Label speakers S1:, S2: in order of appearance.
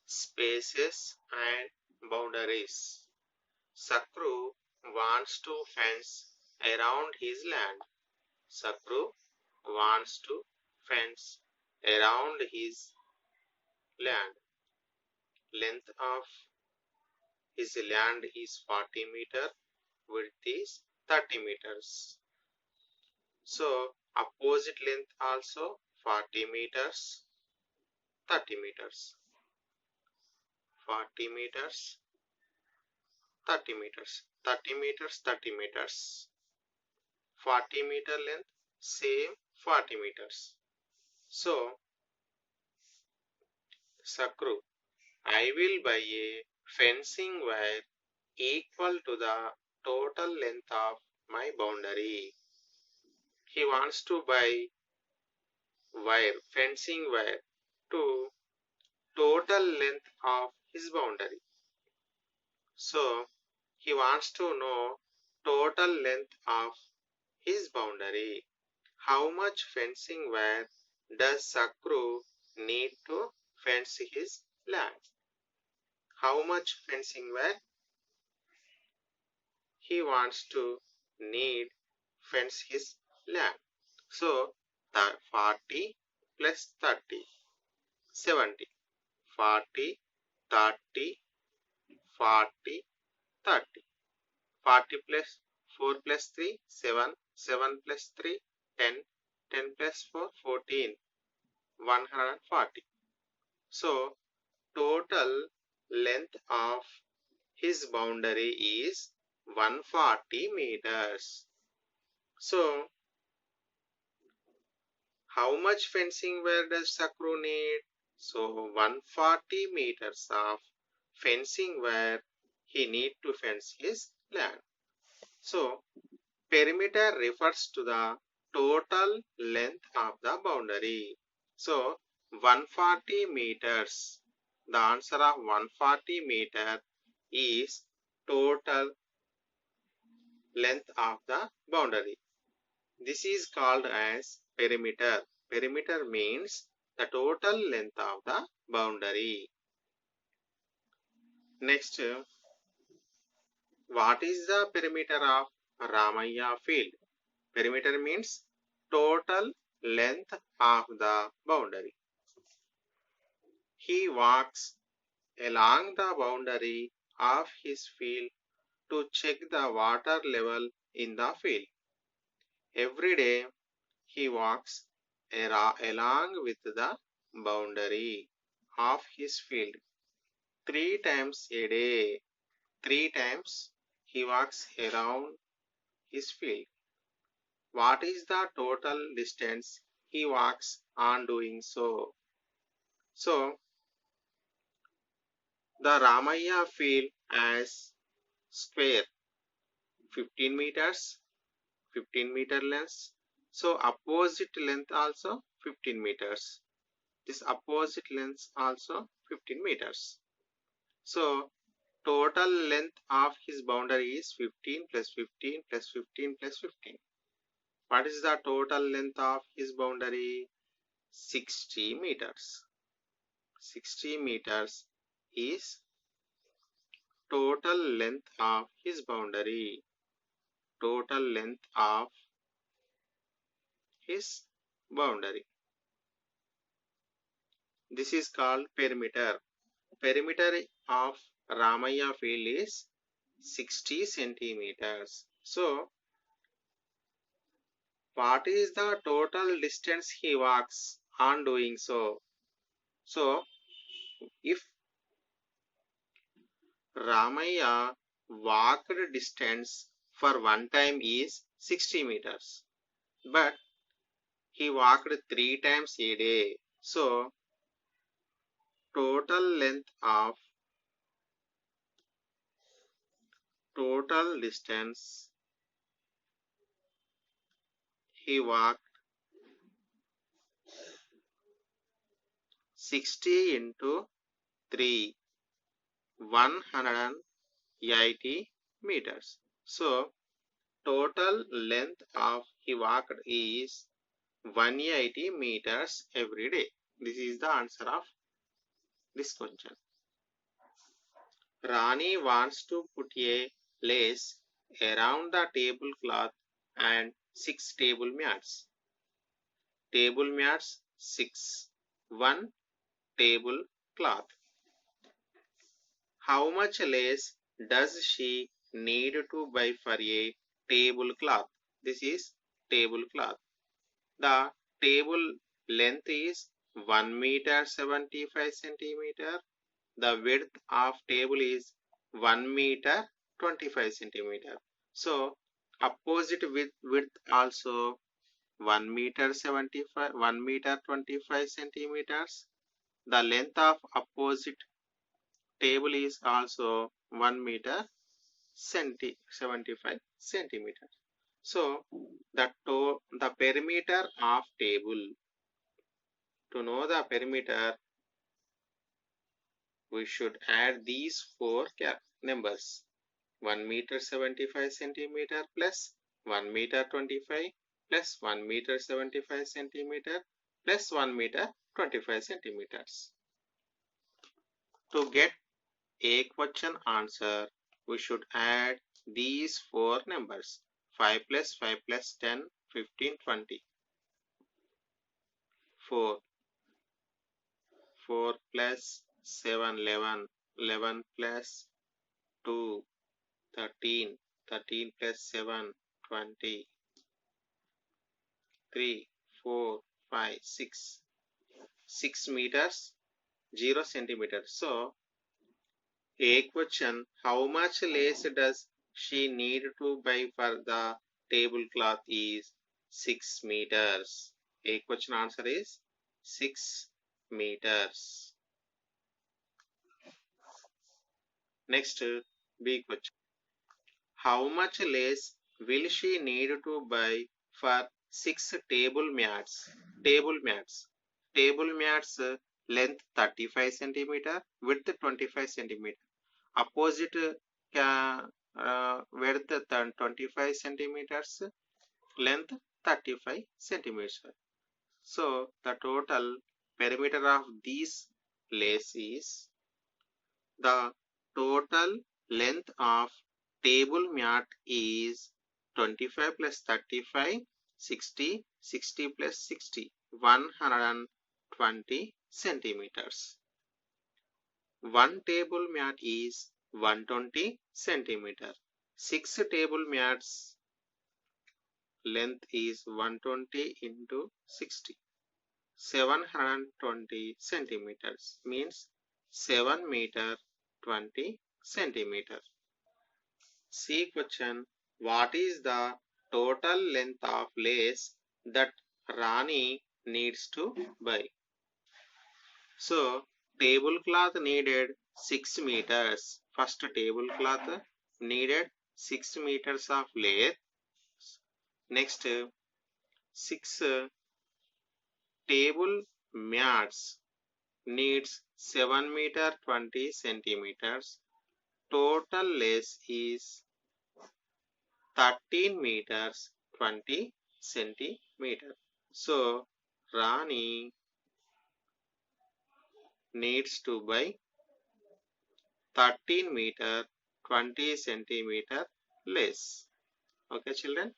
S1: spaces and boundaries. Sakru wants to fence around his land. Sakru wants to fence around his land. Length of his land is 40 meter, width is 30 meters. So opposite length also 40 meters, 30 meters, 40 meters, 30 meters, 30 meters, 30 meters, 40-meter length, same 40 meters. So Sakru, I will buy a fencing wire equal to the total length of my boundary. He wants to buy fencing wire to total length of his boundary. So he wants to know total length of his boundary. How much fencing wire does Sakru need to fence his land? How much fencing wire he wants to need fence his land? So 40 plus 30, 70. 40, 30, 40, 30. 40 plus 4 plus 3, 7. 7 plus 3, 10. 10 plus 4, 14. 140. So total length of his boundary is 140 meters. So how much fencing wire does Sakru need? So 140 meters of fencing wire he need to fence his land. So perimeter refers to the total length of the boundary. So 140 meters. The answer of 140 meter is total length of the boundary. This is called as perimeter. Perimeter means the total length of the boundary. Next, what is the perimeter of Ramaya field? Perimeter means total length of the boundary. He walks along the boundary of his field to check the water level in the field. Every day he walks along with the boundary of his field 3 times a day. 3 times he walks around his field. What is the total distance he walks on doing so? So the Ramaya field has square 15 meters, 15 meter length. So opposite length also 15 meters. This opposite length also 15 meters. So total length of his boundary is 15 plus 15 plus 15 plus 15. What is the total length of his boundary? 60 meters. 60 meters is total length of his boundary. Total length of his boundary. This is called perimeter. Perimeter of Ramaya field is 60 centimeters. So what is the total distance he walks on doing so? So if Ramaya walked distance for one time is 60 meters, but he walked 3 times a day. So total distance he walked 60 into 3, 180 meters. So total length of he walked is 180 meters every day. This is the answer of this question. Rani wants to put a lace around the tablecloth and 6 table mats. Table mats 6. 1 tablecloth. How much lace does she need to buy for a tablecloth? This is tablecloth. The table length is 1 meter 75 centimeter. The width of table is 1 meter 25 centimeter. So opposite width also 1 meter 75, 1 meter 25 centimeters. The length of opposite table is also 1 meter 75 centimeters. So the perimeter of table, to know the perimeter, we should add these four numbers. 1 meter 75 centimeter plus 1 meter 25 plus 1 meter 75 centimeter plus 1 meter 25 centimeters. To get a question answer, we should add these four numbers. 5 plus 5 plus 10, 15, 20. 4. 4 plus 7, 11. 11 plus 2, 13. 13 plus 7, 20. 3, 4, 5, 6. 6 meters, 0 centimeters. So, a question, how much lace does she need to buy for the tablecloth is 6 meters. A question answer is 6 meters. Next, B question. How much lace will she need to buy for 6 table mats? Table mats. Table mats length 35 centimeter, width 25 centimeter. Opposite width 25 centimeters, length 35 centimeters. So the total perimeter of these lace is the total length of table mat is 25 plus 35, 60, 60 plus 60, 120 centimeters. One table mat is 120 centimeter. 6 table mats length is 120 into 60. 720 centimeters means 7 meter 20 centimeter. C question. What is the total length of lace that Rani needs to buy? So, tablecloth needed 6 meters. First tablecloth needed 6 meters of lace. Next, 6 table mats needs 7 meter 20 centimeters. Total lace is 13 meters 20 centimeters. So, Rani needs to buy 13 meter 20 centimeter lace. Okay, children.